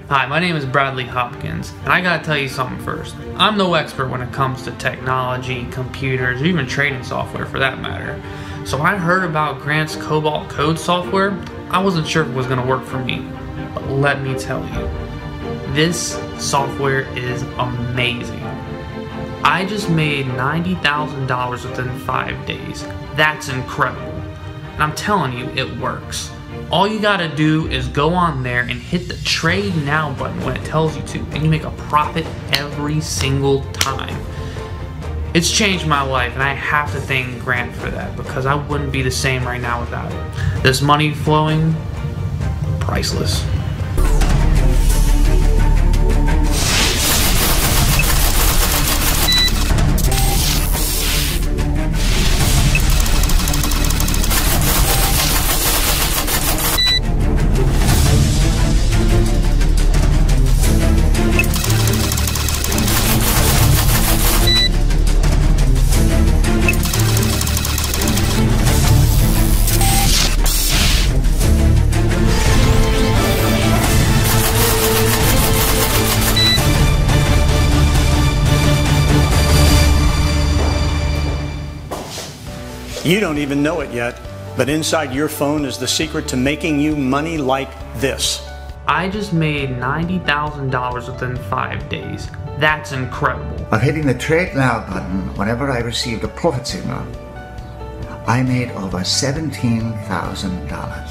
Hi, my name is Bradley Hopkins, and I gotta tell you something first. I'm no expert when it comes to technology, computers, or even trading software for that matter. So when I heard about Grant's Cobalt Code software, I wasn't sure if it was gonna work for me. But let me tell you, this software is amazing. I just made $90,000 within 5 days. That's incredible. And I'm telling you, it works. All you gotta do is go on there and hit the Trade Now button when it tells you to, and you make a profit every single time. It's changed my life, and I have to thank Grant for that, because I wouldn't be the same right now without it. This money flowing, priceless. You don't even know it yet, but inside your phone is the secret to making you money like this. I just made $90,000 within 5 days. That's incredible. By hitting the Trade Now button whenever I received a profit signal, I made over $17,000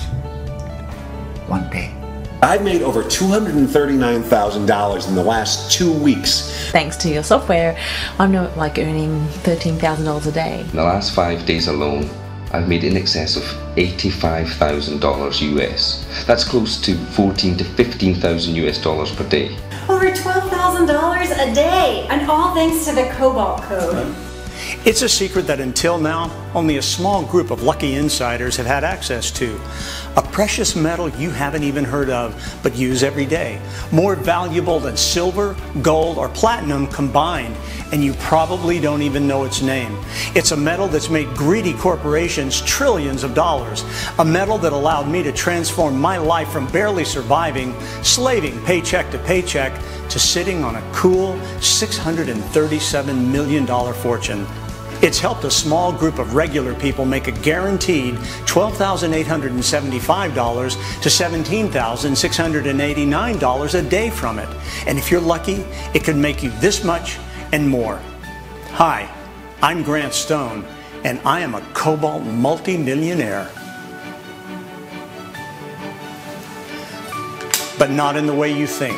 one day. I've made over $239,000 in the last 2 weeks. Thanks to your software, I'm now earning $13,000 a day. In the last 5 days alone, I've made in excess of $85,000 US. That's close to $14,000 to $15,000 US dollars per day. Over $12,000 a day, and all thanks to the Cobalt Code. It's a secret that until now, only a small group of lucky insiders have had access to. A precious metal you haven't even heard of, but use every day. More valuable than silver, gold, or platinum combined, and you probably don't even know its name. It's a metal that's made greedy corporations trillions of dollars. A metal that allowed me to transform my life from barely surviving, slaving paycheck to paycheck, to sitting on a cool $637 million fortune. It's helped a small group of regular people make a guaranteed $12,875 to $17,689 a day from it. And if you're lucky, it could make you this much and more. Hi, I'm Grant Stone, and I am a Cobalt multi-millionaire. But not in the way you think.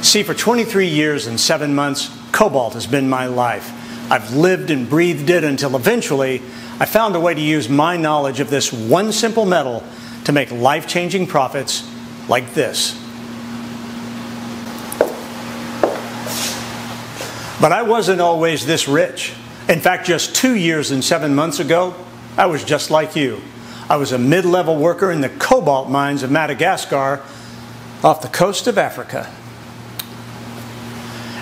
See, for 23 years and 7 months, Cobalt has been my life. I've lived and breathed it until eventually I found a way to use my knowledge of this one simple metal to make life-changing profits like this. But I wasn't always this rich. In fact, just 2 years and 7 months ago, I was just like you. I was a mid-level worker in the cobalt mines of Madagascar off the coast of Africa.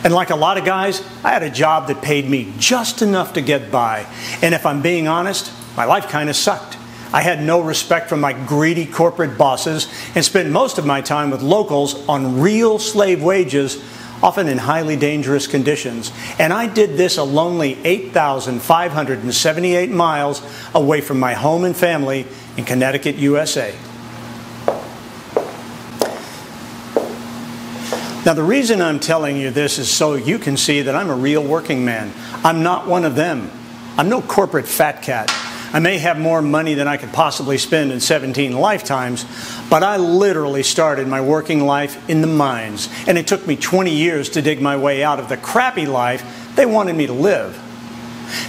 And like a lot of guys, I had a job that paid me just enough to get by. And if I'm being honest, my life kind of sucked. I had no respect from my greedy corporate bosses and spent most of my time with locals on real slave wages, often in highly dangerous conditions. And I did this a lonely 8,578 miles away from my home and family in Connecticut, USA. Now, the reason I'm telling you this is so you can see that I'm a real working man. I'm not one of them. I'm no corporate fat cat. I may have more money than I could possibly spend in 17 lifetimes, but I literally started my working life in the mines, and it took me 20 years to dig my way out of the crappy life they wanted me to live.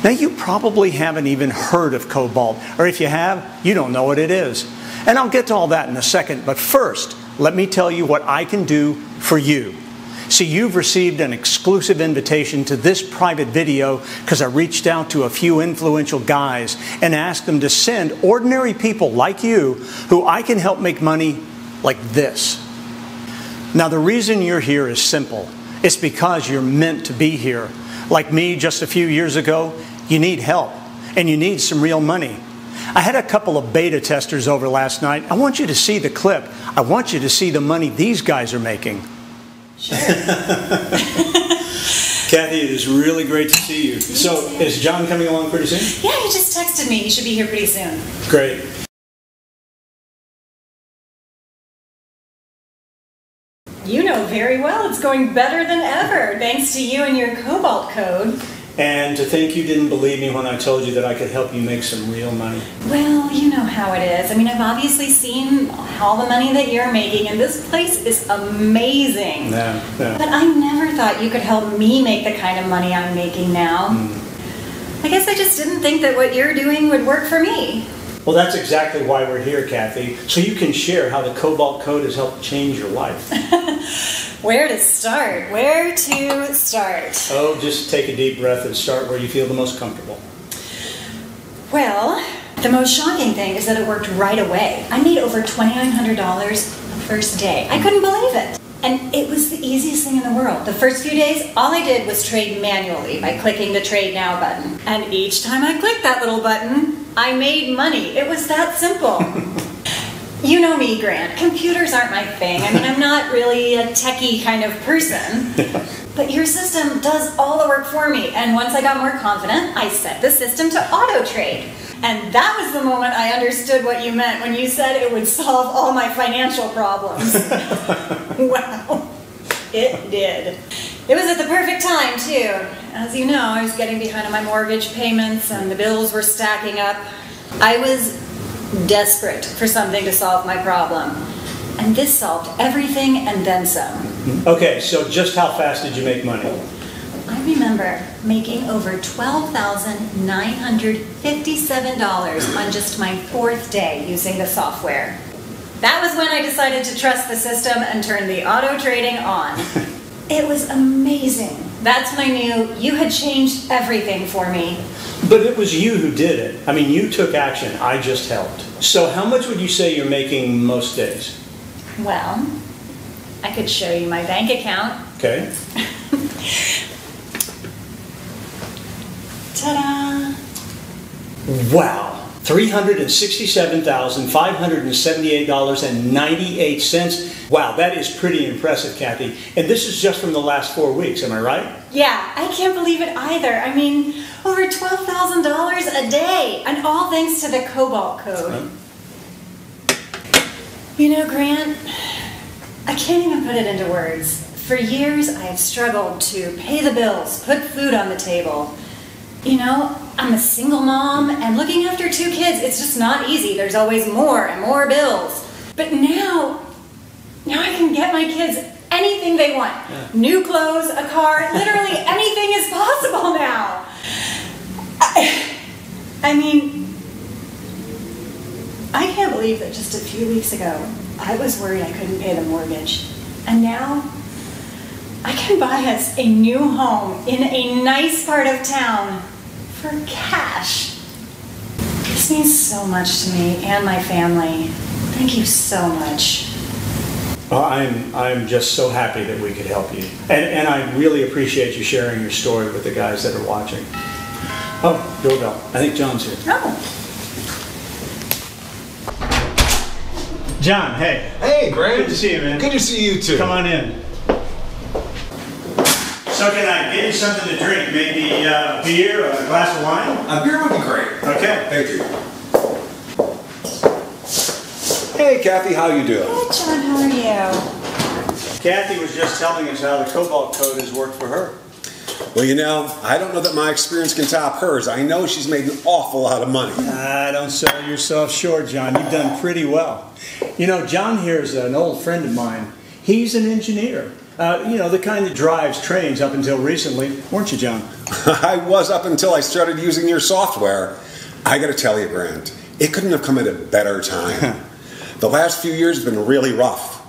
Now, you probably haven't even heard of cobalt, or if you have, you don't know what it is. And I'll get to all that in a second, but first, let me tell you what I can do for you. See, you've received an exclusive invitation to this private video because I reached out to a few influential guys and asked them to send ordinary people like you who I can help make money like this. Now, the reason you're here is simple. It's because you're meant to be here. Like me just a few years ago, you need help and you need some real money. I had a couple of beta testers over last night. I want you to see the clip. I want you to see the money these guys are making. Sure. Kathy, it is really great to see you. So, is John coming along pretty soon? Yeah, he just texted me. He should be here pretty soon. Great. You know very well it's going better than ever, thanks to you and your Cobalt code. And to think you didn't believe me when I told you that I could help you make some real money. Well, you know how it is. I mean, I've obviously seen all the money that you're making, and this place is amazing. No. But I never thought you could help me make the kind of money I'm making now. I guess I just didn't think that what you're doing would work for me. Well, that's exactly why we're here, Kathy, so you can share how the Cobalt Code has helped change your life. Where to start? Where to start? Oh, just take a deep breath and start where you feel the most comfortable. Well, the most shocking thing is that it worked right away. I made over $2,900 the first day. I couldn't believe it. And it was the easiest thing in the world. The first few days, all I did was trade manually by clicking the Trade Now button. And each time I clicked that little button, I made money. It was that simple. You know me, Grant. Computers aren't my thing. I mean, I'm not really a techie kind of person. But your system does all the work for me. And once I got more confident, I set the system to auto-trade. And that was the moment I understood what you meant when you said it would solve all my financial problems. Wow. It did. It was at the perfect time, too. As you know, I was getting behind on my mortgage payments and the bills were stacking up. I was desperate for something to solve my problem. And this solved everything and then some. Okay, so just how fast did you make money? I remember making over $12,957 on just my 4th day using the software. That was when I decided to trust the system and turn the auto trading on. It was amazing. That's when I knew you had changed everything for me. But it was you who did it. I mean, you took action. I just helped. So how much would you say you're making most days? Well, I could show you my bank account. Okay. Ta-da! Wow. $367,578.98. Wow, that is pretty impressive, Kathy. And this is just from the last 4 weeks, am I right? Yeah, I can't believe it either. I mean, over $12,000 a day, and all thanks to the Cobalt code. You know, Grant, I can't even put it into words. For years, I have struggled to pay the bills, put food on the table. You know, I'm a single mom, and looking after 2 kids, it's just not easy. There's always more and more bills. But now I can get my kids anything they want. Yeah. New clothes, a car, literally anything is possible now. I mean, I can't believe that just a few weeks ago, I was worried I couldn't pay the mortgage. And now, I can buy us a new home in a nice part of town for cash. This means so much to me and my family. Thank you so much. Well, I'm just so happy that we could help you. And I really appreciate you sharing your story with the guys that are watching. Oh, doorbell. I think John's here. Oh. John, hey. Hey, Grant. Good to see you, man. Good to see you, too. Come on in. So can I get you something to drink? Maybe a beer or a glass of wine? A beer would be great. Okay. Thank you. Hey, Kathy, how you doing? Good, John. How are you? Kathy was just telling us how the Cobalt Code has worked for her. Well, you know, I don't know that my experience can top hers. I know she's made an awful lot of money. Don't sell yourself short, John. You've done pretty well. You know, John here is an old friend of mine. He's an engineer. You know, the kind that drives trains up until recently. Weren't you, John? I was up until I started using your software. I got to tell you, Grant, it couldn't have come at a better time. The last few years have been really rough.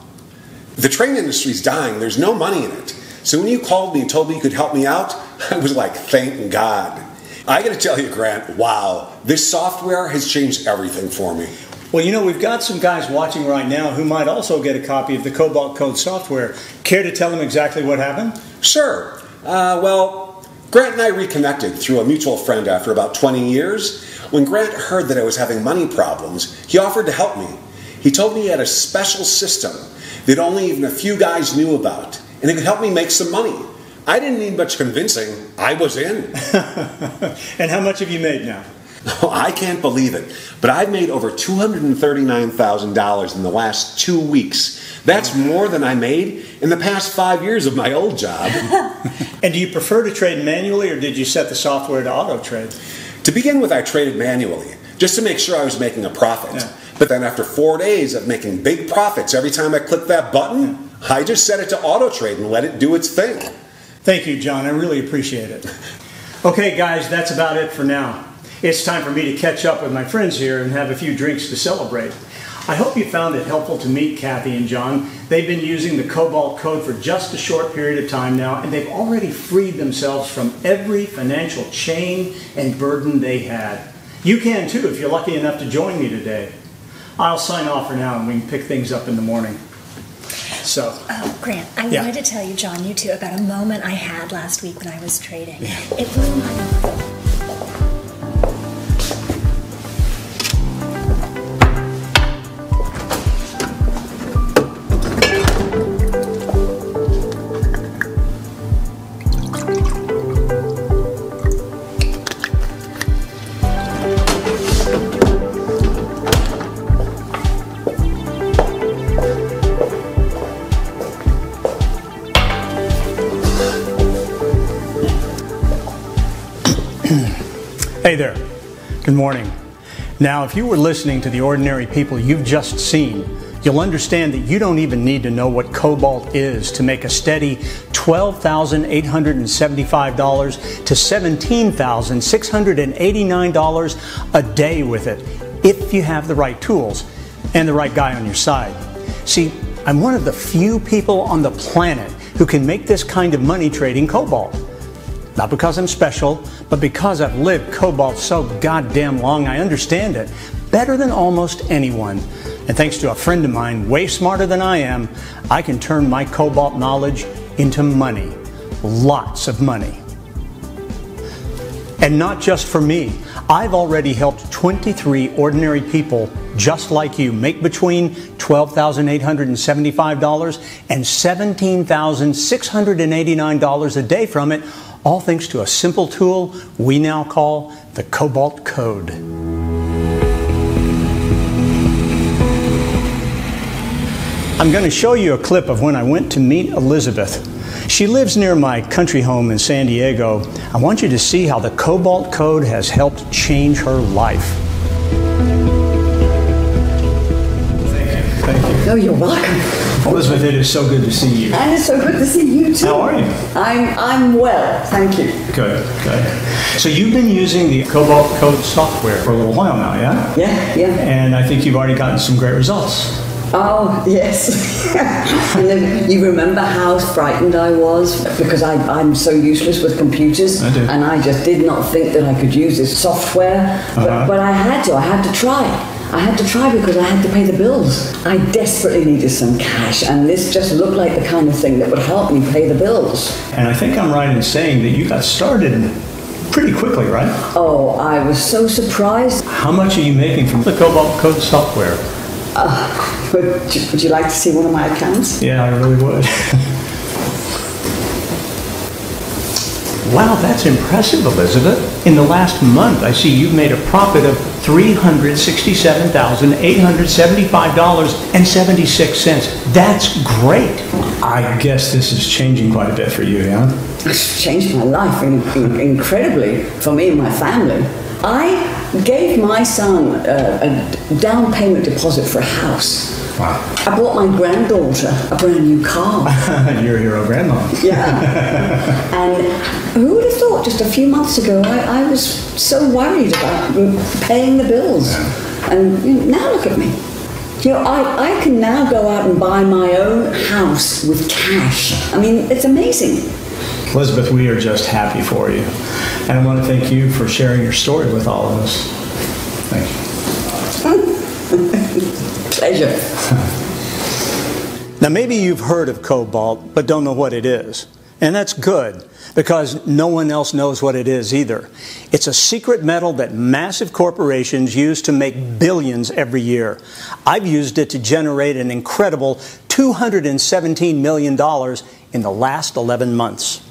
The train industry's dying. There's no money in it. So when you called me and told me you could help me out, I was like, thank God. I got to tell you, Grant, wow, this software has changed everything for me. Well, you know, we've got some guys watching right now who might also get a copy of the Cobalt Code software. Care to tell them exactly what happened? Sure. Well, Grant and I reconnected through a mutual friend after about 20 years. When Grant heard that I was having money problems, he offered to help me. He told me he had a special system that only even a few guys knew about, and it could help me make some money. I didn't need much convincing. I was in. And how much have you made now? Oh, I can't believe it, but I've made over $239,000 in the last 2 weeks. That's more than I made in the past 5 years of my old job. And do you prefer to trade manually, or did you set the software to auto trade? To begin with, I traded manually, just to make sure I was making a profit. Yeah. But then after 4 days of making big profits every time I clicked that button, I just set it to auto trade and let it do its thing. Thank you, John. I really appreciate it. Okay, guys, that's about it for now. It's time for me to catch up with my friends here and have a few drinks to celebrate. I hope you found it helpful to meet Kathy and John. They've been using the Cobalt Code for just a short period of time now, and they've already freed themselves from every financial chain and burden they had. You can too if you're lucky enough to join me today. I'll sign off for now and we can pick things up in the morning. So. Oh, Grant, I wanted to tell you, John, you too, about a moment I had last week when I was trading. Yeah. It blew my mind. Hey there. Good morning. Now, if you were listening to the ordinary people you've just seen, you'll understand that you don't even need to know what Cobalt is to make a steady $12,875 to $17,689 a day with it, if you have the right tools and the right guy on your side. See, I'm one of the few people on the planet who can make this kind of money trading Cobalt. Not because I'm special, but because I've lived Cobalt so goddamn long, I understand it better than almost anyone. And thanks to a friend of mine way smarter than I am, I can turn my Cobalt knowledge into money. Lots of money. And not just for me. I've already helped 23 ordinary people just like you make between $12,875 and $17,689 a day from it, all thanks to a simple tool we now call the Cobalt Code. I'm going to show you a clip of when I went to meet Elizabeth. She lives near my country home in San Diego. I want you to see how the Cobalt Code has helped change her life. Thank you. Oh, you're welcome. Elizabeth, it is so good to see you. And it's so good to see you too. How are you? I'm well, thank you. Good, good. So you've been using the Cobalt Code software for a little while now, yeah? Yeah. And I think you've already gotten some great results. Oh, yes. And then you remember how frightened I was because I'm so useless with computers. I do. And I just did not think that I could use this software. But I had to try. I had to try because I had to pay the bills. I desperately needed some cash, and this just looked like the kind of thing that would help me pay the bills. And I think I'm right in saying that you got started pretty quickly, right? Oh, I was so surprised. How much are you making from the Cobalt Code software? Would you like to see one of my accounts? Yeah, I really would. Wow, that's impressive, Elizabeth. In the last month, I see you've made a profit of $367,875.76. That's great. I guess this is changing quite a bit for you, yeah? It's changed my life incredibly for me and my family. I gave my son a down payment deposit for a house. Wow. I bought my granddaughter a brand new car. You're a hero grandma. Yeah. And who would have thought just a few months ago I was so worried about paying the bills. Yeah. And now look at me. I can now go out and buy my own house with cash. I mean, it's amazing. Elizabeth, we are just happy for you. And I want to thank you for sharing your story with all of us. Thank you. Pleasure. Now, maybe you've heard of Cobalt, but don't know what it is. And that's good, because no one else knows what it is either. It's a secret metal that massive corporations use to make billions every year. I've used it to generate an incredible $217 million in the last 11 months.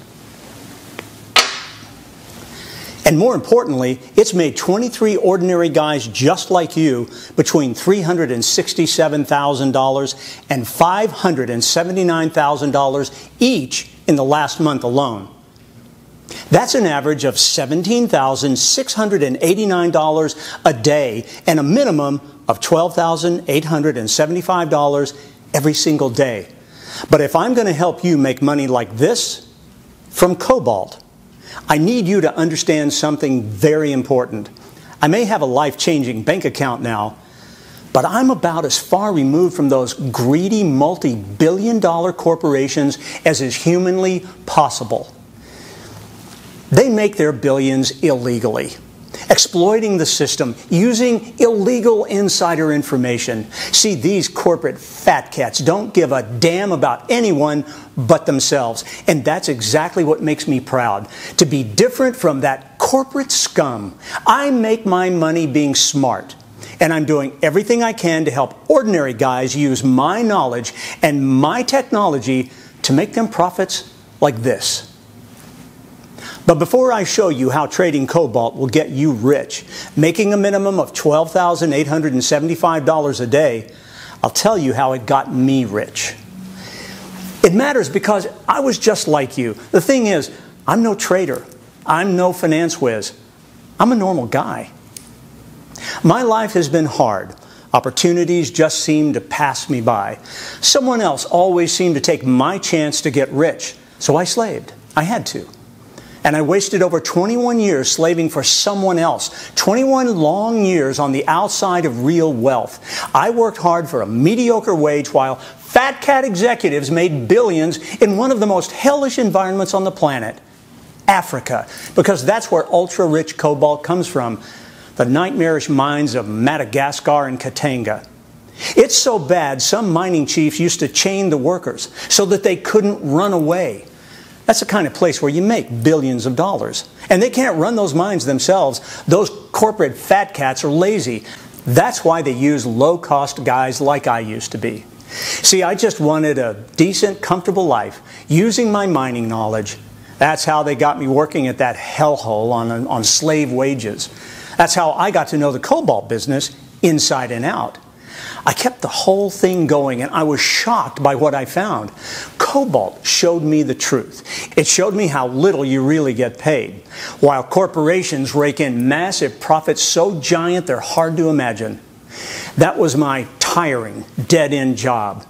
And more importantly, it's made 23 ordinary guys just like you between $367,000 and $579,000 each in the last month alone. That's an average of $17,689 a day and a minimum of $12,875 every single day. But if I'm going to help you make money like this from cobalt, I need you to understand something very important. I may have a life-changing bank account now, but I'm about as far removed from those greedy multi-billion-dollar corporations as is humanly possible. They make their billions illegally, exploiting the system, using illegal insider information. See, these corporate fat cats don't give a damn about anyone but themselves. And that's exactly what makes me proud, to be different from that corporate scum. I make my money being smart, and I'm doing everything I can to help ordinary guys use my knowledge and my technology to make them profits like this. But before I show you how trading cobalt will get you rich, making a minimum of $12,875 a day, I'll tell you how it got me rich. It matters because I was just like you. The thing is, I'm no trader. I'm no finance whiz. I'm a normal guy. My life has been hard. Opportunities just seem to pass me by. Someone else always seemed to take my chance to get rich, so I slaved. I had to. And I wasted over 21 years slaving for someone else. 21 long years on the outside of real wealth. I worked hard for a mediocre wage while fat cat executives made billions in one of the most hellish environments on the planet, Africa. Because that's where ultra-rich cobalt comes from. The nightmarish mines of Madagascar and Katanga. It's so bad, some mining chiefs used to chain the workers so that they couldn't run away. That's the kind of place where you make billions of dollars. And they can't run those mines themselves. Those corporate fat cats are lazy. That's why they use low-cost guys like I used to be. See, I just wanted a decent, comfortable life, using my mining knowledge. That's how they got me working at that hellhole on slave wages. That's how I got to know the cobalt business inside and out. I kept the whole thing going, and I was shocked by what I found. Cobalt showed me the truth. It showed me how little you really get paid, while corporations rake in massive profits so giant they're hard to imagine. That was my tiring, dead-end job.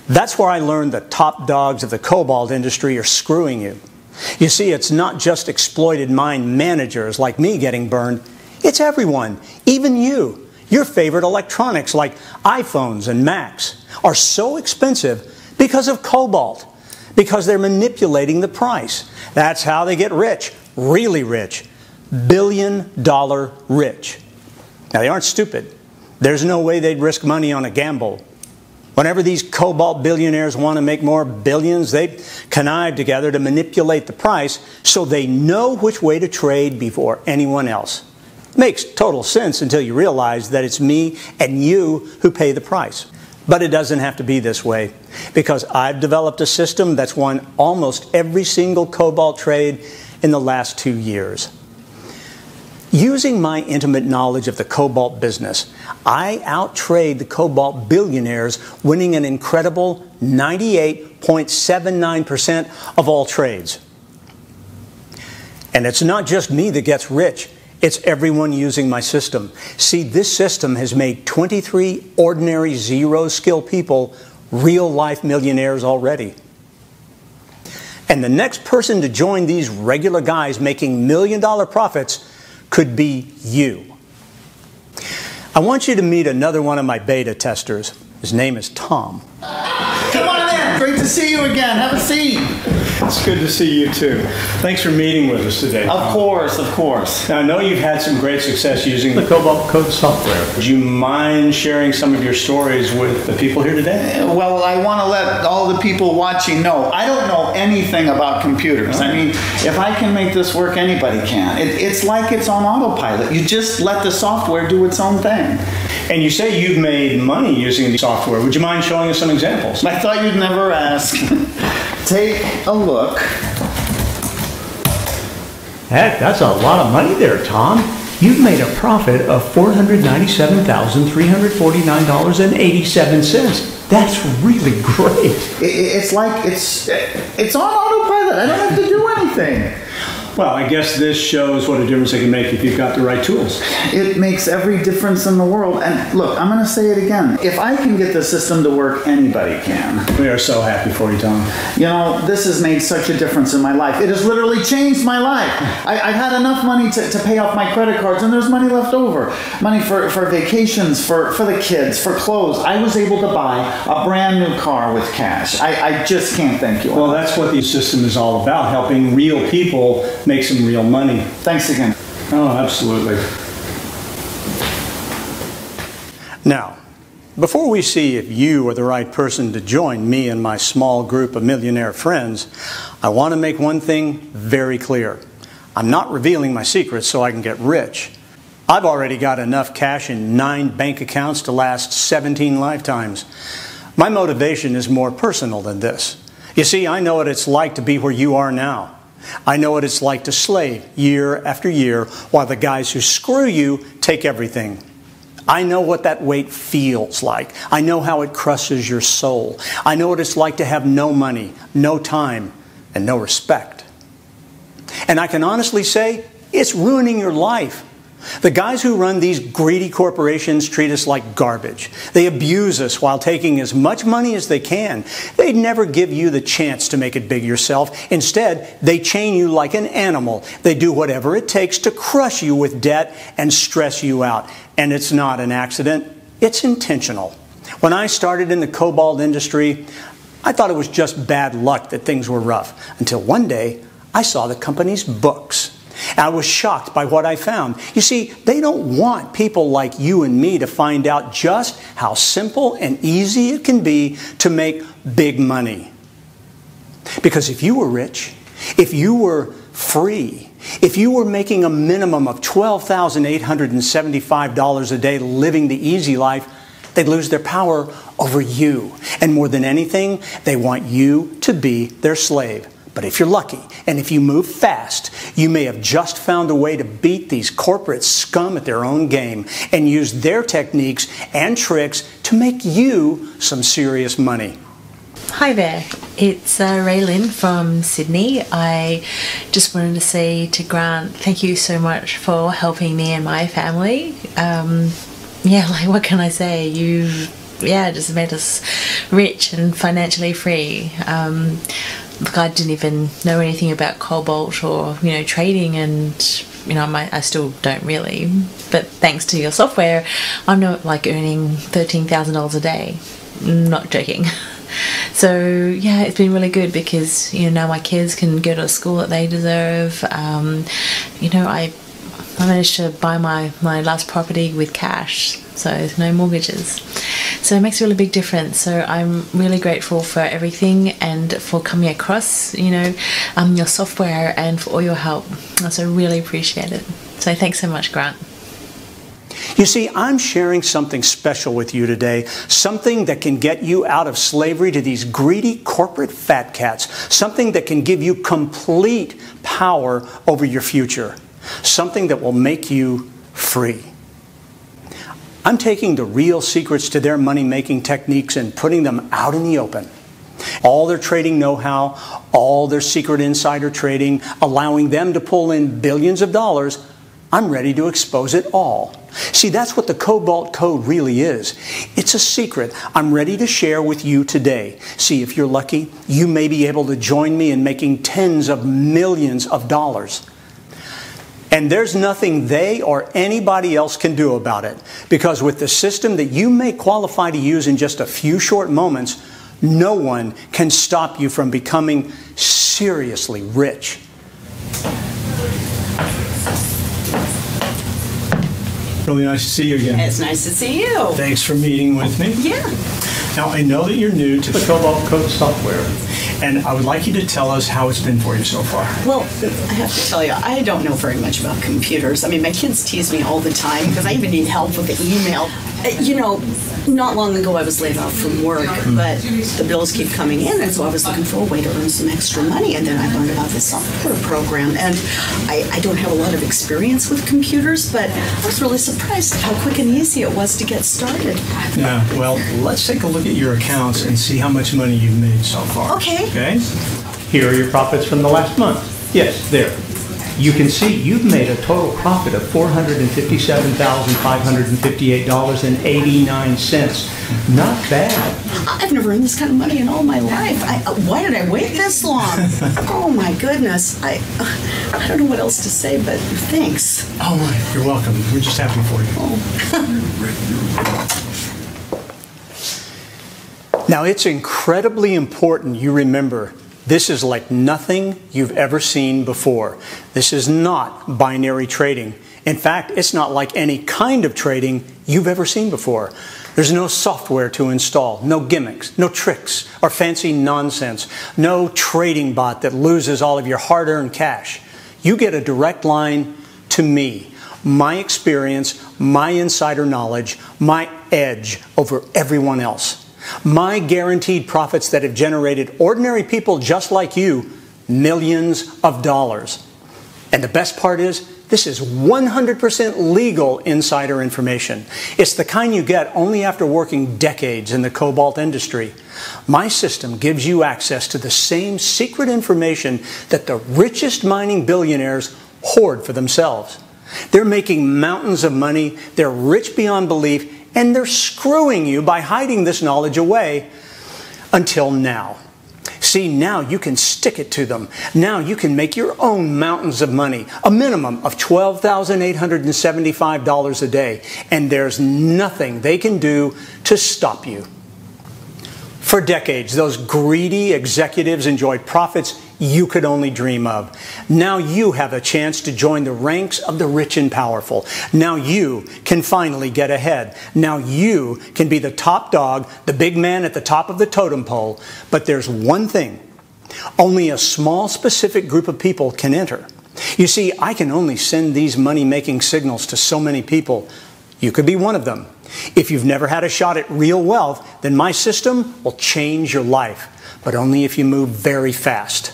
That's where I learned the top dogs of the cobalt industry are screwing you. You see, it's not just exploited mine managers like me getting burned. It's everyone, even you. Your favorite electronics like iPhones and Macs are so expensive because of cobalt, because they're manipulating the price. That's how they get rich, really rich, billion-dollar rich. Now, they aren't stupid. There's no way they'd risk money on a gamble. Whenever these cobalt billionaires want to make more billions, they connive together to manipulate the price so they know which way to trade before anyone else. Makes total sense until you realize that it's me and you who pay the price. But it doesn't have to be this way, because I've developed a system that's won almost every single cobalt trade in the last 2 years. Using my intimate knowledge of the cobalt business, I outtrade the cobalt billionaires, winning an incredible 98.79% of all trades. And it's not just me that gets rich. It's everyone using my system. See, this system has made 23 ordinary zero-skill people real-life millionaires already. And the next person to join these regular guys making million-dollar profits could be you. I want you to meet another one of my beta testers. His name is Tom. Come on in! Great to see you again. Have a seat. It's good to see you too. Thanks for meeting with us today. Of course, of course. Now, I know you've had some great success using the Cobalt Code software. Would you mind sharing some of your stories with the people here today? Well, I want to let all the people watching know, I don't know anything about computers. I mean, if I can make this work, anybody can. It's like it's on autopilot. You just let the software do its own thing. And you say you've made money using the software. Would you mind showing us some examples? I thought you'd never ask. Take a look. Heck, that's a lot of money there, Tom. You've made a profit of $497,349.87. That's really great. It's like it's on autopilot. I don't have to do anything. Well, I guess this shows what a difference it can make if you've got the right tools. It makes every difference in the world. And look, I'm going to say it again. If I can get the system to work, anybody can. We are so happy for you, Tom. You know, this has made such a difference in my life. It has literally changed my life. I've had enough money to pay off my credit cards, and there's money left over. Money for vacations, for the kids, for clothes. I was able to buy a brand new car with cash. I just can't thank you. Well, that's what the system is all about, helping real people make some real money. Thanks again. Oh, absolutely. Now, before we see if you are the right person to join me and my small group of millionaire friends, I want to make one thing very clear. I'm not revealing my secrets so I can get rich. I've already got enough cash in 9 bank accounts to last 17 lifetimes. My motivation is more personal than this. You see, I know what it's like to be where you are now. I know what it's like to slave year after year while the guys who screw you take everything. I know what that weight feels like. I know how it crushes your soul. I know what it's like to have no money, no time, and no respect. And I can honestly say, it's ruining your life. The guys who run these greedy corporations treat us like garbage. They abuse us while taking as much money as they can. They never give you the chance to make it big yourself. Instead, they chain you like an animal. They do whatever it takes to crush you with debt and stress you out. And it's not an accident. It's intentional. When I started in the cobalt industry, I thought it was just bad luck that things were rough. Until one day, I saw the company's books. I was shocked by what I found. You see, they don't want people like you and me to find out just how simple and easy it can be to make big money. Because if you were rich, if you were free, if you were making a minimum of $12,875 a day living the easy life, they'd lose their power over you. And more than anything, they want you to be their slave. But if you're lucky, and if you move fast, you may have just found a way to beat these corporate scum at their own game and use their techniques and tricks to make you some serious money. Hi there, it's Raylyn from Sydney. I just wanted to say to Grant, thank you so much for helping me and my family. What can I say? You've just made us rich and financially free. Look, I didn't even know anything about cobalt or trading, and I still don't really. But thanks to your software, I'm not earning $13,000 a day. Not joking. So yeah, it's been really good because now my kids can go to a school that they deserve. I managed to buy my last property with cash, so there's no mortgages. So it makes a really big difference. So I'm really grateful for everything and for coming across, your software and for all your help. So I really appreciate it. So thanks so much, Grant. You see, I'm sharing something special with you today, something that can get you out of slavery to these greedy corporate fat cats, something that can give you complete power over your future, something that will make you free. I'm taking the real secrets to their money-making techniques and putting them out in the open. All their trading know-how, all their secret insider trading, allowing them to pull in billions of dollars, I'm ready to expose it all. See, that's what the Cobalt Code really is. It's a secret I'm ready to share with you today. See, if you're lucky, you may be able to join me in making tens of millions of dollars. And there's nothing they or anybody else can do about it. Because with the system that you may qualify to use in just a few short moments, No one can stop you from becoming seriously rich. Really nice to see you again. It's nice to see you. Thanks for meeting with me. Yeah. Now, I know that you're new to the Cobalt Code software, and I would like you to tell us how it's been for you so far. Well, I have to tell you, I don't know very much about computers. I mean, my kids tease me all the time because I even need help with the email. You know, not long ago I was laid off from work, but the bills keep coming in, and so I was looking for a way to earn some extra money, and then I learned about this software program, and I don't have a lot of experience with computers, but I was really surprised how quick and easy it was to get started. Yeah, well, let's take a look at your accounts and see how much money you've made so far. Okay. Okay? Here are your profits from the last month. Yes, there. You can see you've made a total profit of $457,558.89. Not bad. I've never earned this kind of money in all my life. Why did I wait this long? Oh my goodness. I don't know what else to say, but thanks. Oh, you're welcome. We're just happy for you. Now, it's incredibly important you remember this is like nothing you've ever seen before. This is not binary trading. In fact, it's not like any kind of trading you've ever seen before. There's no software to install, no gimmicks, no tricks or fancy nonsense, no trading bot that loses all of your hard-earned cash. You get a direct line to me, my experience, my insider knowledge, my edge over everyone else. My guaranteed profits that have generated ordinary people just like you millions of dollars. And the best part is, this is 100% legal insider information. It's the kind you get only after working decades in the cobalt industry. My system gives you access to the same secret information that the richest mining billionaires hoard for themselves. They're making mountains of money, they're rich beyond belief, and they're screwing you by hiding this knowledge away until now. See, now you can stick it to them. Now you can make your own mountains of money, a minimum of $12,875 a day, and there's nothing they can do to stop you. For decades, those greedy executives enjoyed profits you could only dream of. Now you have a chance to join the ranks of the rich and powerful. Now you can finally get ahead. Now you can be the top dog, the big man at the top of the totem pole. But there's one thing. Only a small specific group of people can enter. You see, I can only send these money-making signals to so many people. You could be one of them. If you've never had a shot at real wealth, then my system will change your life, but only if you move very fast.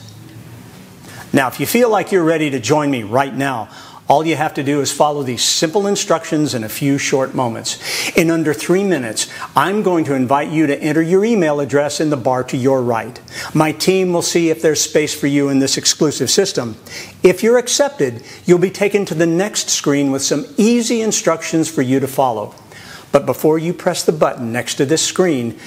Now, if you feel like you're ready to join me right now, all you have to do is follow these simple instructions in a few short moments. In under 3 minutes, I'm going to invite you to enter your email address in the bar to your right. My team will see if there's space for you in this exclusive system. If you're accepted, you'll be taken to the next screen with some easy instructions for you to follow. But before you press the button next to this screen,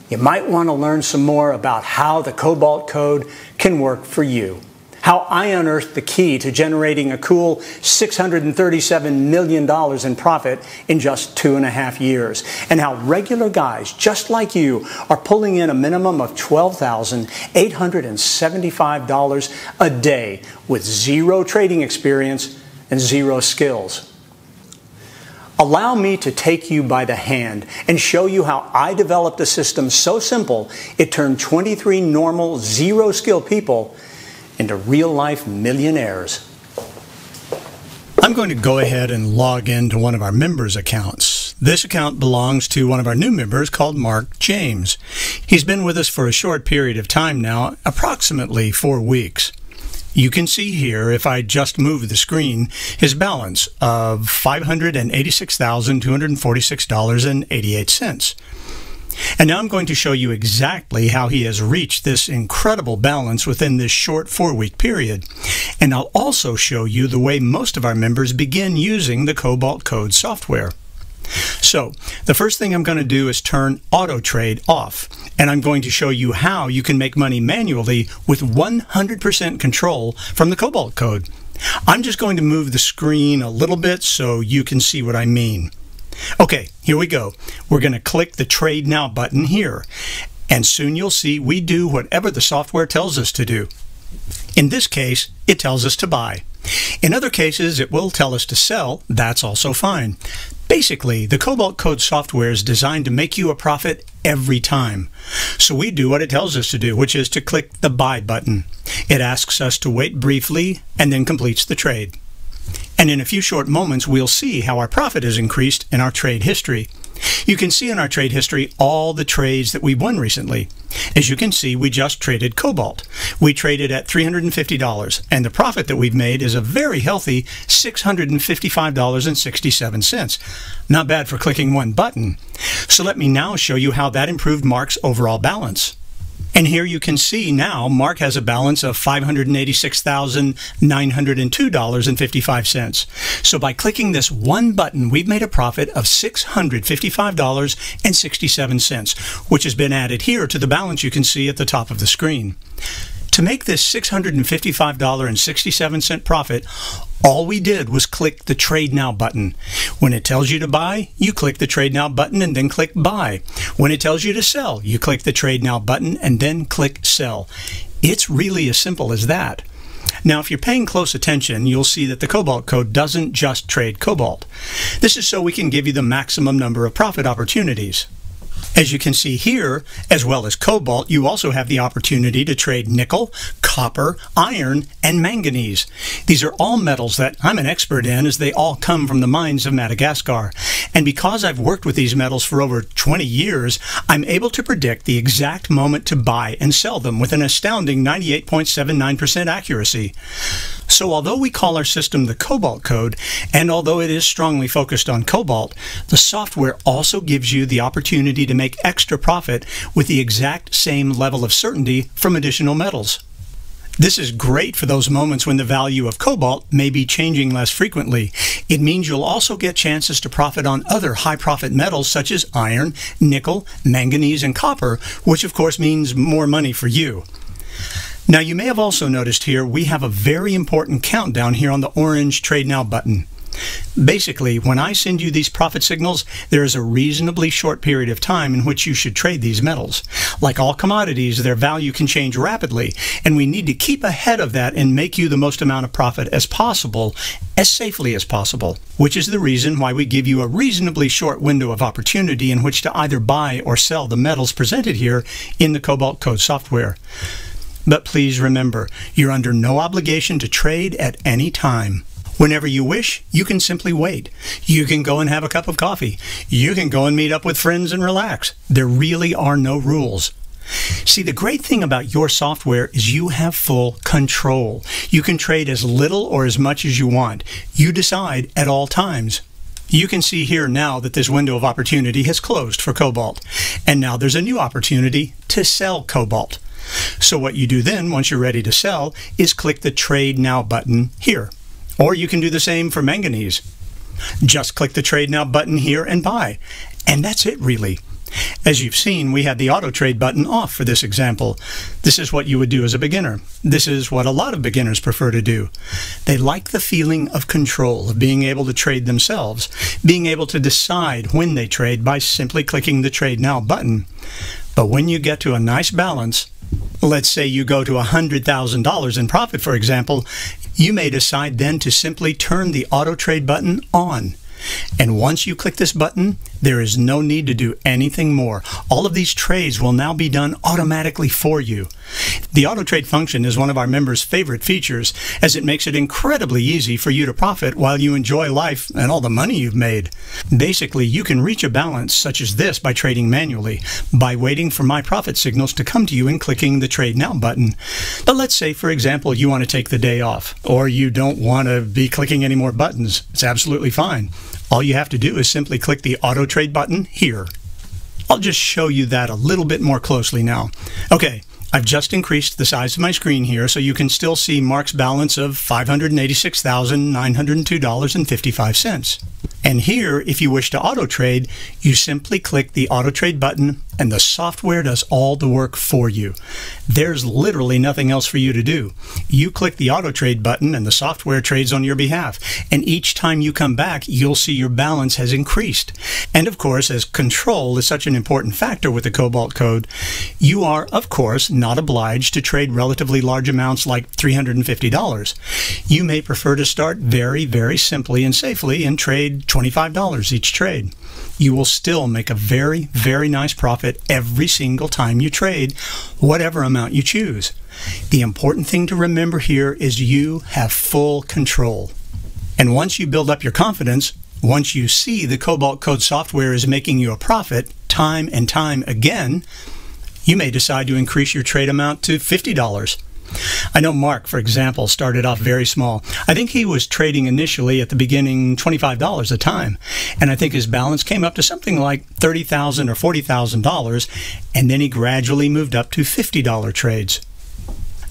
you might want to learn some more about how the Cobalt Code can work for you. How I unearthed the key to generating a cool $637 million in profit in just 2.5 years. And how regular guys just like you are pulling in a minimum of $12,875 a day with zero trading experience and zero skills. Allow me to take you by the hand and show you how I developed a system so simple it turned 23 normal, zero-skill people into real-life millionaires. I'm going to go ahead and log into one of our members' accounts. This account belongs to one of our new members called Mark James. He's been with us for a short period of time now, approximately 4 weeks. You can see here, if I just move the screen, his balance of $586,246.88. And now I'm going to show you exactly how he has reached this incredible balance within this short 4-week period. And I'll also show you the way most of our members begin using the Cobalt Code software. So, the first thing I'm going to do is turn Auto Trade off. And I'm going to show you how you can make money manually with 100% control from the Cobalt Code. I'm just going to move the screen a little bit so you can see what I mean. Okay, here we go. We're going to click the Trade Now button here. And soon you'll see we do whatever the software tells us to do. In this case, it tells us to buy. In other cases, it will tell us to sell. That's also fine. Basically, the Cobalt Code software is designed to make you a profit every time. So we do what it tells us to do, which is to click the Buy button. It asks us to wait briefly and then completes the trade. And in a few short moments, we'll see how our profit has increased in our trade history. You can see in our trade history all the trades that we've won recently. As you can see, we just traded Cobalt. We traded at $350, and the profit that we've made is a very healthy $655.67. Not bad for clicking one button. So let me now show you how that improved Mark's overall balance. And here you can see now Mark has a balance of $586,902.55. So by clicking this one button, we've made a profit of $655.67, which has been added here to the balance you can see at the top of the screen. To make this $655.67 profit, all we did was click the Trade Now button. When it tells you to buy, you click the Trade Now button and then click Buy. When it tells you to sell, you click the Trade Now button and then click Sell. It's really as simple as that. Now, if you're paying close attention, you'll see that the Cobalt Code doesn't just trade Cobalt. This is so we can give you the maximum number of profit opportunities. As you can see here, as well as Cobalt, you also have the opportunity to trade nickel, copper, iron, and manganese. These are all metals that I'm an expert in, as they all come from the mines of Madagascar. And because I've worked with these metals for over 20 years, I'm able to predict the exact moment to buy and sell them with an astounding 98.79% accuracy. So although we call our system the Cobalt Code, and although it is strongly focused on Cobalt, the software also gives you the opportunity to make extra profit with the exact same level of certainty from additional metals. This is great for those moments when the value of Cobalt may be changing less frequently. It means you'll also get chances to profit on other high-profit metals such as iron, nickel, manganese, and copper, which of course means more money for you. Now, you may have also noticed here we have a very important countdown here on the orange Trade Now button. Basically, when I send you these profit signals, there is a reasonably short period of time in which you should trade these metals. Like all commodities, their value can change rapidly, and we need to keep ahead of that and make you the most amount of profit as possible, as safely as possible, which is the reason why we give you a reasonably short window of opportunity in which to either buy or sell the metals presented here in the Cobalt Code software. But please remember, you're under no obligation to trade at any time. Whenever you wish, you can simply wait. You can go and have a cup of coffee. You can go and meet up with friends and relax. There really are no rules. See, the great thing about your software is you have full control. You can trade as little or as much as you want. You decide at all times. You can see here now that this window of opportunity has closed for Cobalt. And now there's a new opportunity to sell Cobalt. So what you do then, once you're ready to sell, is click the Trade Now button here. Or you can do the same for manganese. Just click the Trade Now button here and buy. And that's it, really. As you've seen, we had the Auto Trade button off for this example. This is what you would do as a beginner. This is what a lot of beginners prefer to do. They like the feeling of control, of being able to trade themselves, being able to decide when they trade by simply clicking the Trade Now button. But when you get to a nice balance, let's say you go to $100,000 in profit, for example, you may decide then to simply turn the Auto Trade button on. And once you click this button, there is no need to do anything more. All of these trades will now be done automatically for you. The auto trade function is one of our members' favorite features, as it makes it incredibly easy for you to profit while you enjoy life and all the money you've made. Basically, you can reach a balance such as this by trading manually, by waiting for my profit signals to come to you and clicking the Trade Now button. But let's say, for example, you want to take the day off, or you don't want to be clicking any more buttons. It's absolutely fine. All you have to do is simply click the Auto Trade button here. I'll just show you that a little bit more closely now. Okay, I've just increased the size of my screen here so you can still see Mark's balance of $586,902.55. And here, if you wish to auto trade, you simply click the Auto Trade button and the software does all the work for you. There's literally nothing else for you to do. You click the auto trade button and the software trades on your behalf. And each time you come back, you'll see your balance has increased. And of course, as control is such an important factor with the Cobalt code, you are, of course, not obliged to trade relatively large amounts like $350. You may prefer to start very, very simply and safely and trade $25 each trade. You will still make a very, very nice profit every single time you trade, whatever amount you choose. The important thing to remember here is you have full control. And once you build up your confidence, once you see the Cobalt Code software is making you a profit time and time again, you may decide to increase your trade amount to $50. I know Mark, for example, started off very small. I think he was trading initially at the beginning $25 a time, and I think his balance came up to something like $30,000 or $40,000, and then he gradually moved up to $50 trades.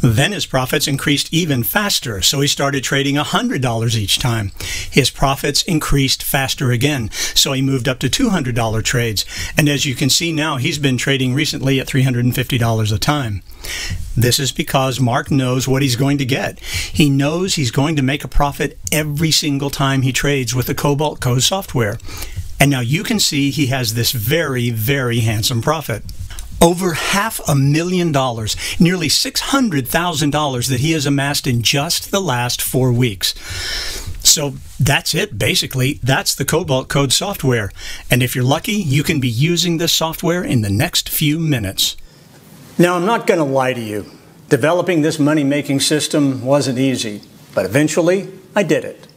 Then his profits increased even faster, so he started trading $100 each time. His profits increased faster again, so he moved up to $200 trades. And as you can see now, he's been trading recently at $350 a time. This is because Mark knows what he's going to get. He knows he's going to make a profit every single time he trades with the Cobalt Code software. And now you can see he has this very, very handsome profit. Over $500,000, nearly $600,000 that he has amassed in just the last 4 weeks. So that's it, basically. That's the Cobalt Code software. And if you're lucky, you can be using this software in the next few minutes. Now, I'm not going to lie to you. Developing this money-making system wasn't easy, but eventually I did it.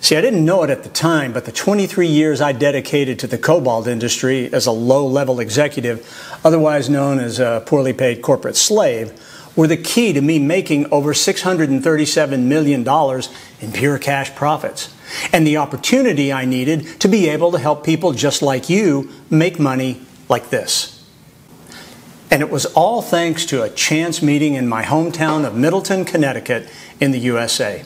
See, I didn't know it at the time, but the 23 years I dedicated to the cobalt industry as a low-level executive, otherwise known as a poorly paid corporate slave, were the key to me making over $637 million in pure cash profits, and the opportunity I needed to be able to help people just like you make money like this. And it was all thanks to a chance meeting in my hometown of Middleton, Connecticut in the USA.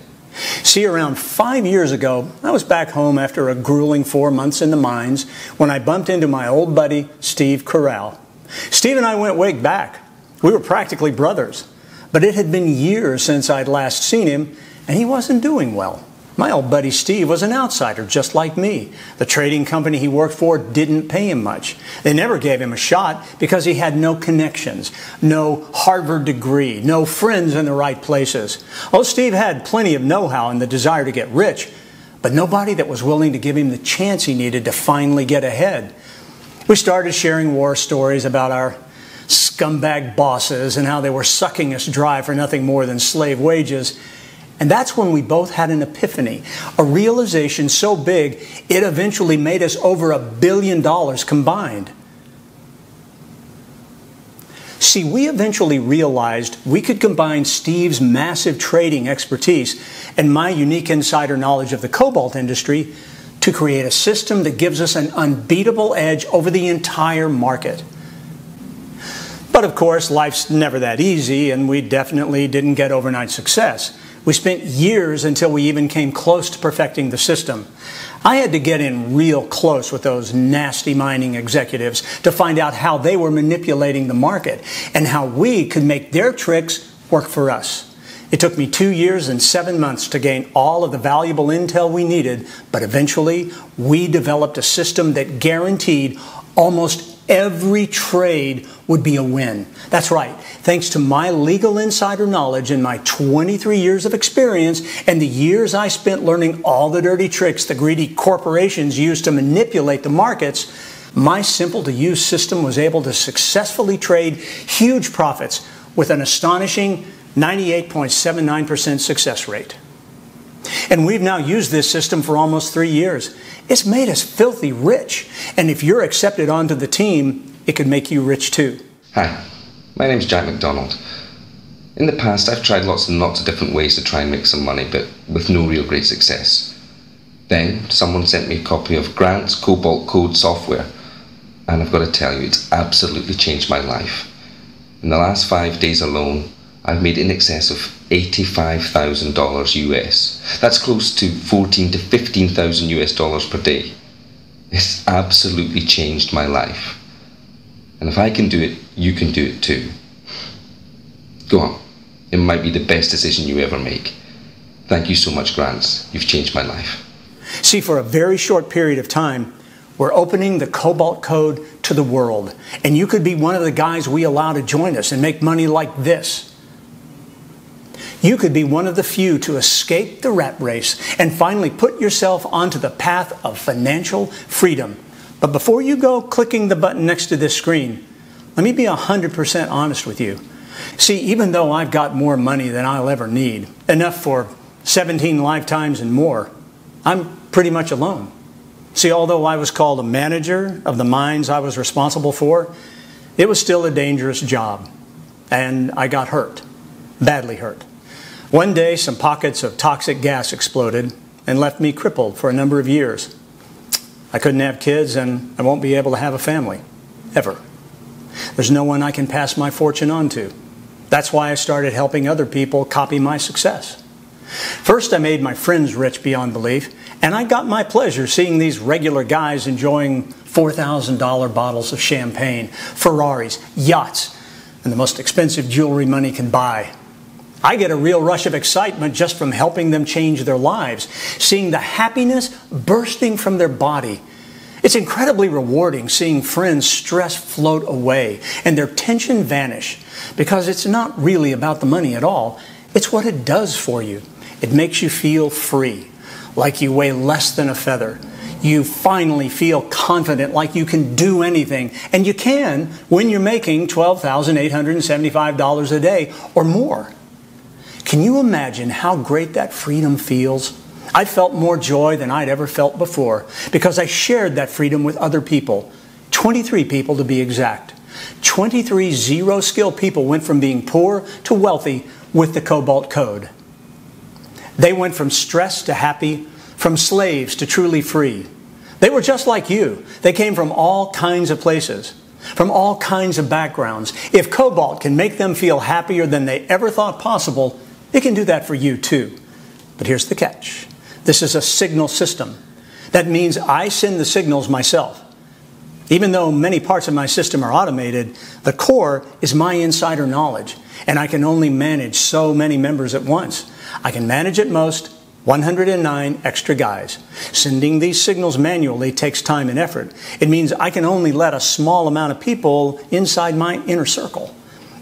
See, around 5 years ago, I was back home after a grueling 4 months in the mines when I bumped into my old buddy, Steve Corral. Steve and I went way back. We were practically brothers. But it had been years since I'd last seen him, and he wasn't doing well. My old buddy Steve was an outsider just like me. The trading company he worked for didn't pay him much. They never gave him a shot because he had no connections, no Harvard degree, no friends in the right places. Oh, Steve had plenty of know-how and the desire to get rich, but nobody that was willing to give him the chance he needed to finally get ahead. We started sharing war stories about our scumbag bosses and how they were sucking us dry for nothing more than slave wages. And that's when we both had an epiphany, a realization so big it eventually made us over $1 billion combined. See, we eventually realized we could combine Steve's massive trading expertise and my unique insider knowledge of the cobalt industry to create a system that gives us an unbeatable edge over the entire market. But of course, life's never that easy, and we definitely didn't get overnight success. We spent years until we even came close to perfecting the system. I had to get in real close with those nasty mining executives to find out how they were manipulating the market and how we could make their tricks work for us. It took me 2 years and 7 months to gain all of the valuable intel we needed, but eventually we developed a system that guaranteed almost every trade would be a win. That's right. Thanks to my legal insider knowledge and my 23 years of experience and the years I spent learning all the dirty tricks the greedy corporations use to manipulate the markets, my simple-to-use system was able to successfully trade huge profits with an astonishing 98.79% success rate. And we've now used this system for almost 3 years. It's made us filthy rich. And if you're accepted onto the team, it could make you rich too. Hi, my name's Jack McDonald. In the past, I've tried lots and lots of different ways to try and make some money, but with no real great success. Then, someone sent me a copy of Grant's Cobalt Code software, and I've got to tell you, it's absolutely changed my life. In the last 5 days alone, I've made in excess of $85,000 US. That's close to $14,000 to $15,000 US per day. It's absolutely changed my life. And if I can do it, you can do it too. Go on. It might be the best decision you ever make. Thank you so much, Grant. You've changed my life. See, for a very short period of time, we're opening the Cobalt Code to the world. And you could be one of the guys we allow to join us and make money like this. You could be one of the few to escape the rat race and finally put yourself onto the path of financial freedom. But before you go clicking the button next to this screen, let me be 100% honest with you. See, even though I've got more money than I'll ever need, enough for 17 lifetimes and more, I'm pretty much alone. See, although I was called a manager of the mines I was responsible for, it was still a dangerous job. And I got hurt, badly hurt. One day, some pockets of toxic gas exploded and left me crippled for a number of years. I couldn't have kids, and I won't be able to have a family, ever. There's no one I can pass my fortune on to. That's why I started helping other people copy my success. First, I made my friends rich beyond belief, and I got my pleasure seeing these regular guys enjoying $4,000 bottles of champagne, Ferraris, yachts, and the most expensive jewelry money can buy. I get a real rush of excitement just from helping them change their lives, seeing the happiness bursting from their body. It's incredibly rewarding seeing friends' stress float away and their tension vanish, because it's not really about the money at all. It's what it does for you. It makes you feel free, like you weigh less than a feather. You finally feel confident, like you can do anything. And you can when you're making $12,875 a day or more. Can you imagine how great that freedom feels? I felt more joy than I'd ever felt before because I shared that freedom with other people. 23 people to be exact. 23 zero-skill people went from being poor to wealthy with the Cobalt Code. They went from stressed to happy, from slaves to truly free. They were just like you. They came from all kinds of places, from all kinds of backgrounds. If Cobalt can make them feel happier than they ever thought possible, it can do that for you too. But here's the catch. This is a signal system. That means I send the signals myself. Even though many parts of my system are automated, the core is my insider knowledge, and I can only manage so many members at once. I can manage at most 109 extra guys. Sending these signals manually takes time and effort. It means I can only let a small amount of people inside my inner circle.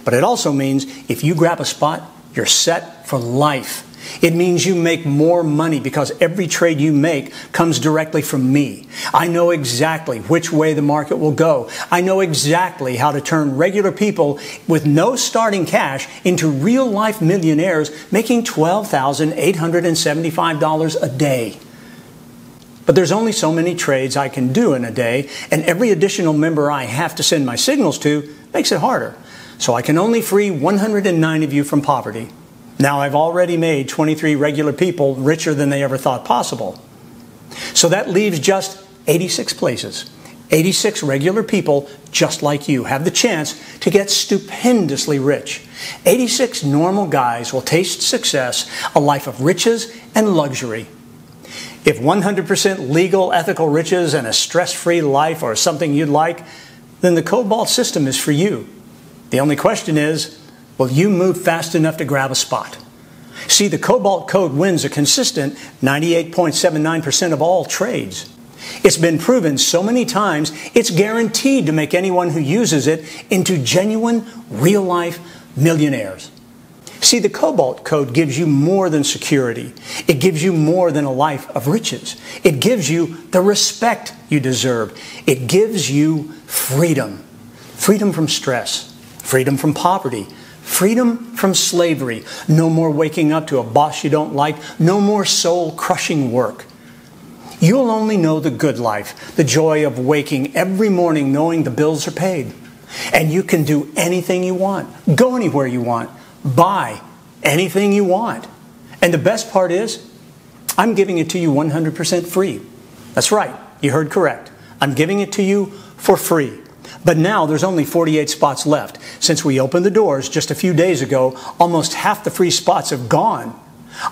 But it also means if you grab a spot, you're set for life. It means you make more money because every trade you make comes directly from me. I know exactly which way the market will go. I know exactly how to turn regular people with no starting cash into real-life millionaires making $12,875 a day. But there's only so many trades I can do in a day, and every additional member I have to send my signals to makes it harder. So I can only free 109 of you from poverty. Now, I've already made 23 regular people richer than they ever thought possible. So that leaves just 86 places. 86 regular people just like you have the chance to get stupendously rich. 86 normal guys will taste success, a life of riches and luxury. If 100% legal, ethical riches and a stress-free life are something you'd like, then the Cobalt system is for you. The only question is, will you move fast enough to grab a spot? See, the Cobalt Code wins a consistent 98.79% of all trades. It's been proven so many times, it's guaranteed to make anyone who uses it into genuine, real-life millionaires. See, the Cobalt Code gives you more than security. It gives you more than a life of riches. It gives you the respect you deserve. It gives you freedom. Freedom from stress. Freedom from poverty. Freedom from slavery. No more waking up to a boss you don't like. No more soul-crushing work. You'll only know the good life, the joy of waking every morning knowing the bills are paid. And you can do anything you want, go anywhere you want, buy anything you want. And the best part is, I'm giving it to you 100% free. That's right, you heard correct. I'm giving it to you for free. But now there's only 48 spots left. Since we opened the doors just a few days ago, almost half the free spots have gone.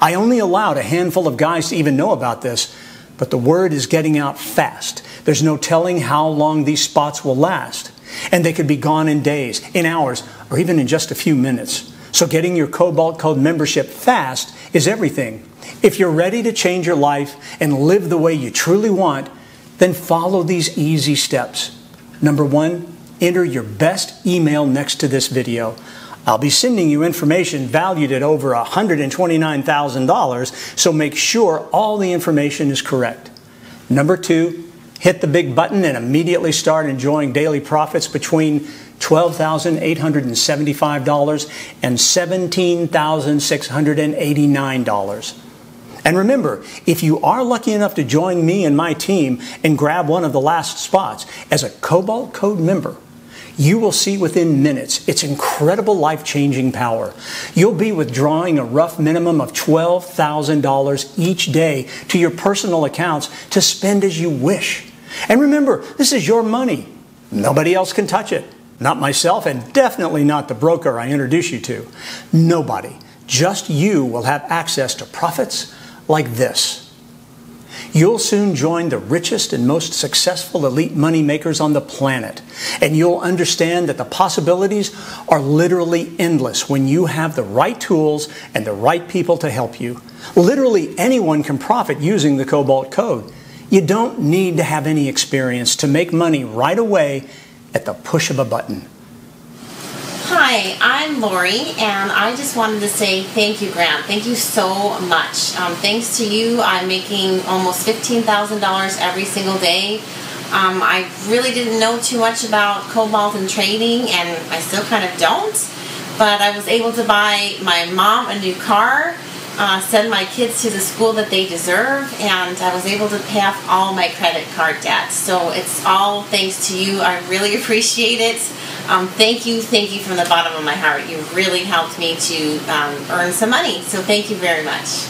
I only allowed a handful of guys to even know about this, but the word is getting out fast. There's no telling how long these spots will last. And they could be gone in days, in hours, or even in just a few minutes. So getting your Cobalt Code membership fast is everything. If you're ready to change your life and live the way you truly want, then follow these easy steps. Number 1, enter your best email next to this video. I'll be sending you information valued at over $129,000, so make sure all the information is correct. Number 2, hit the big button and immediately start enjoying daily profits between $12,875 and $17,689. And remember, if you are lucky enough to join me and my team and grab one of the last spots as a Cobalt Code member, you will see within minutes its incredible life-changing power. You'll be withdrawing a rough minimum of $12,000 each day to your personal accounts to spend as you wish. And remember, this is your money. Nobody else can touch it. Not myself, and definitely not the broker I introduce you to. Nobody, just you, will have access to profits like this. You'll soon join the richest and most successful elite money makers on the planet. And you'll understand that the possibilities are literally endless when you have the right tools and the right people to help you. Literally anyone can profit using the Cobalt Code. You don't need to have any experience to make money right away at the push of a button. Hi, I'm Lori, and I just wanted to say thank you, Grant. Thank you so much. Thanks to you, I'm making almost $15,000 every single day. I really didn't know too much about Cobalt and trading, and I still kind of don't, but I was able to buy my mom a new car, send my kids to the school that they deserve, and I was able to pay off all my credit card debt. So it's all thanks to you. I really appreciate it. Thank you from the bottom of my heart. You really helped me to earn some money, so thank you very much.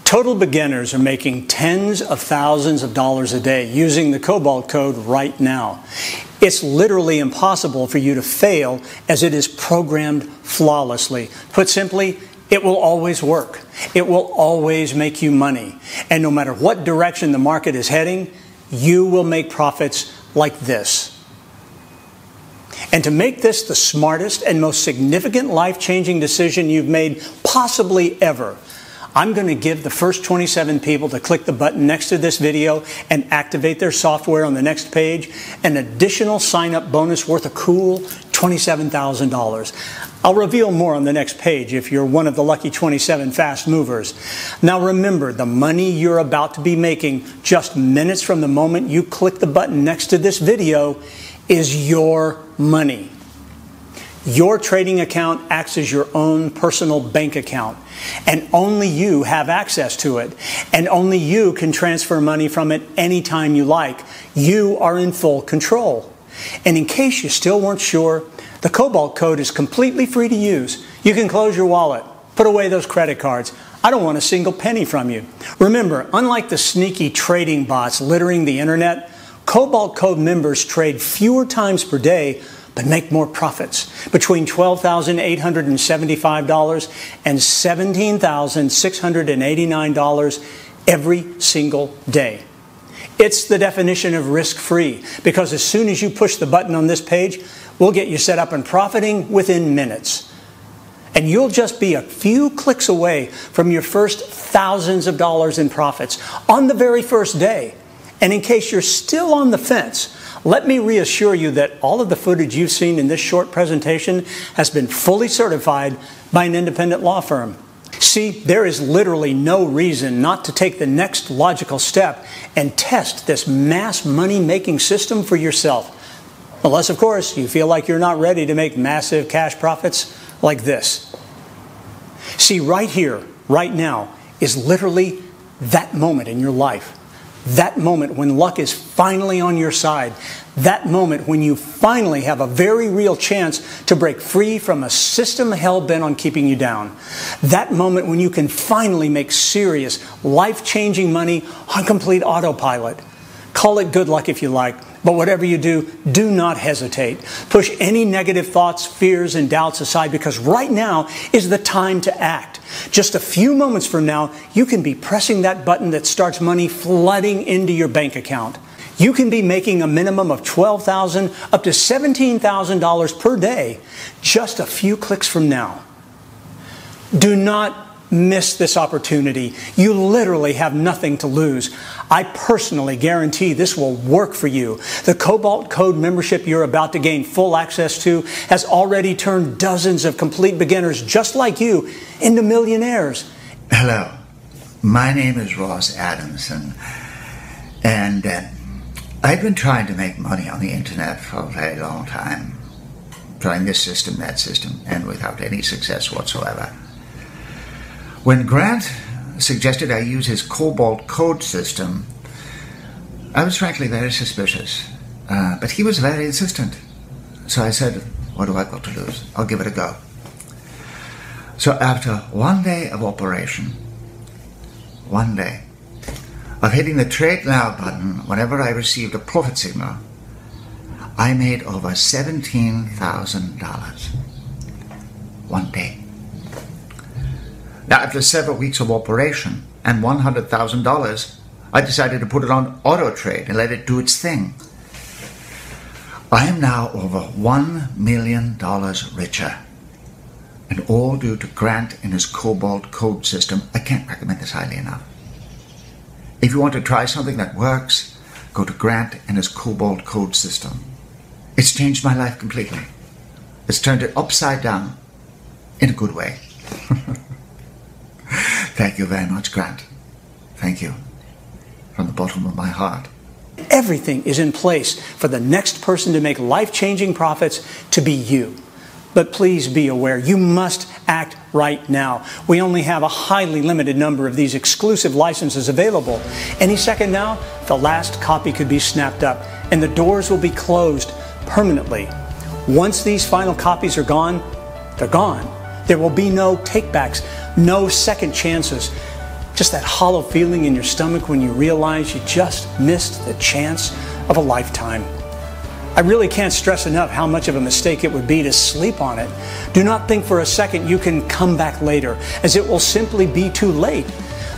Total beginners are making tens of thousands of dollars a day using the Cobalt Code right now. It's literally impossible for you to fail, as it is programmed flawlessly. Put simply, it will always work. It will always make you money. And no matter what direction the market is heading, you will make profits like this. And to make this the smartest and most significant life-changing decision you've made possibly ever, I'm going to give the first 27 people to click the button next to this video and activate their software on the next page an additional sign-up bonus worth a cool $27,000. I'll reveal more on the next page if you're one of the lucky 27 fast movers. Now remember, the money you're about to be making just minutes from the moment you click the button next to this video is your money. Your trading account acts as your own personal bank account, and only you have access to it, and only you can transfer money from it anytime you like. You are in full control. And in case you still weren't sure, the Cobalt Code is completely free to use. You can close your wallet, put away those credit cards. I don't want a single penny from you. Remember, unlike the sneaky trading bots littering the internet, Cobalt Code members trade fewer times per day but make more profits, between $12,875 and $17,689 every single day. It's the definition of risk-free, because as soon as you push the button on this page, we'll get you set up and profiting within minutes. And you'll just be a few clicks away from your first thousands of dollars in profits on the very first day. And in case you're still on the fence, let me reassure you that all of the footage you've seen in this short presentation has been fully certified by an independent law firm. See, there is literally no reason not to take the next logical step and test this mass money-making system for yourself. Unless, of course, you feel like you're not ready to make massive cash profits like this. See, right here, right now, is literally that moment in your life. That moment when luck is finally on your side. That moment when you finally have a very real chance to break free from a system hell-bent on keeping you down. That moment when you can finally make serious, life-changing money on complete autopilot. Call it good luck if you like, but whatever you do, do not hesitate. Push any negative thoughts, fears, and doubts aside, because right now is the time to act. Just a few moments from now, you can be pressing that button that starts money flooding into your bank account. You can be making a minimum of $12,000 up to $17,000 per day just a few clicks from now. Do not miss this opportunity. You literally have nothing to lose. I personally guarantee this will work for you. The Cobalt Code membership you're about to gain full access to has already turned dozens of complete beginners just like you into millionaires. Hello, my name is Ross Adamson, and I've been trying to make money on the internet for a very long time. Trying this system, that system, and without any success whatsoever. When Grant suggested I use his Cobalt Code system, I was frankly very suspicious. But he was very insistent. So I said, what do I got to lose? I'll give it a go. So after one day of operation, one day, of hitting the Trade Now button whenever I received a profit signal, I made over $17,000. One day. Now, after several weeks of operation and $100,000, I decided to put it on auto trade and let it do its thing. I am now over $1 million richer, and all due to Grant and his Cobalt Code system. I can't recommend this highly enough. If you want to try something that works, go to Grant and his Cobalt Code system. It's changed my life completely. It's turned it upside down in a good way. Thank you very much, Grant. Thank you. From the bottom of my heart. Everything is in place for the next person to make life-changing profits to be you. But please be aware, you must act right now. We only have a highly limited number of these exclusive licenses available. Any second now, the last copy could be snapped up, and the doors will be closed permanently. Once these final copies are gone, they're gone. There will be no takebacks, no second chances. Just that hollow feeling in your stomach when you realize you just missed the chance of a lifetime. I really can't stress enough how much of a mistake it would be to sleep on it. Do not think for a second you can come back later, as it will simply be too late.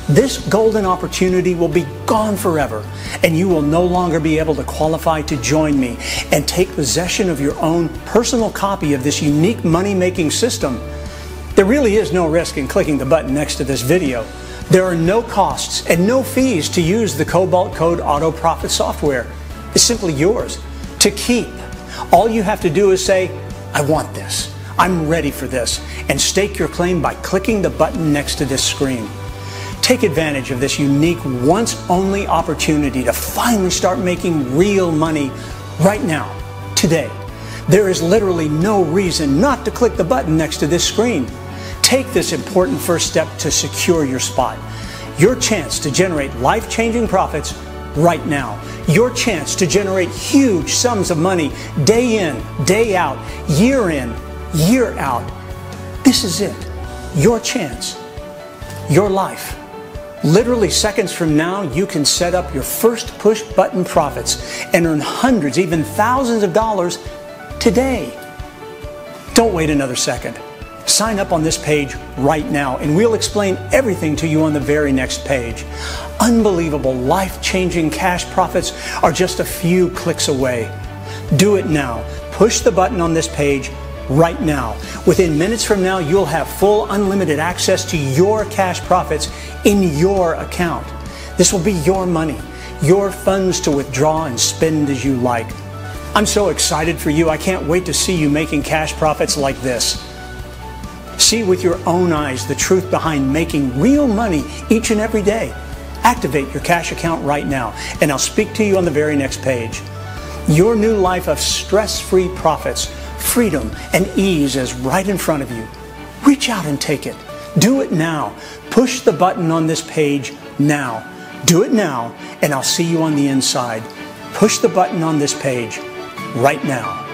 This golden opportunity will be gone forever, and you will no longer be able to qualify to join me and take possession of your own personal copy of this unique money-making system. There really is no risk in clicking the button next to this video. There are no costs and no fees to use the Cobalt Code Auto Profit software. It's simply yours to keep. All you have to do is say, I want this, I'm ready for this, and stake your claim by clicking the button next to this screen. Take advantage of this unique, once-only opportunity to finally start making real money right now, today. There is literally no reason not to click the button next to this screen. Take this important first step to secure your spot. Your chance to generate life-changing profits right now. Your chance to generate huge sums of money day in, day out, year in, year out. This is it. Your chance. Your life. Literally seconds from now, you can set up your first push button profits and earn hundreds, even thousands of dollars today. Don't wait another second. Sign up on this page right now, and we'll explain everything to you on the very next page. Unbelievable, life-changing cash profits are just a few clicks away. Do it now. Push the button on this page right now. Within minutes from now, you'll have full unlimited access to your cash profits in your account. This will be your money, your funds to withdraw and spend as you like. I'm so excited for you. I can't wait to see you making cash profits like this. See with your own eyes the truth behind making real money each and every day. Activate your cash account right now, and I'll speak to you on the very next page. Your new life of stress-free profits, freedom, and ease is right in front of you. Reach out and take it. Do it now. Push the button on this page now. Do it now, and I'll see you on the inside. Push the button on this page right now.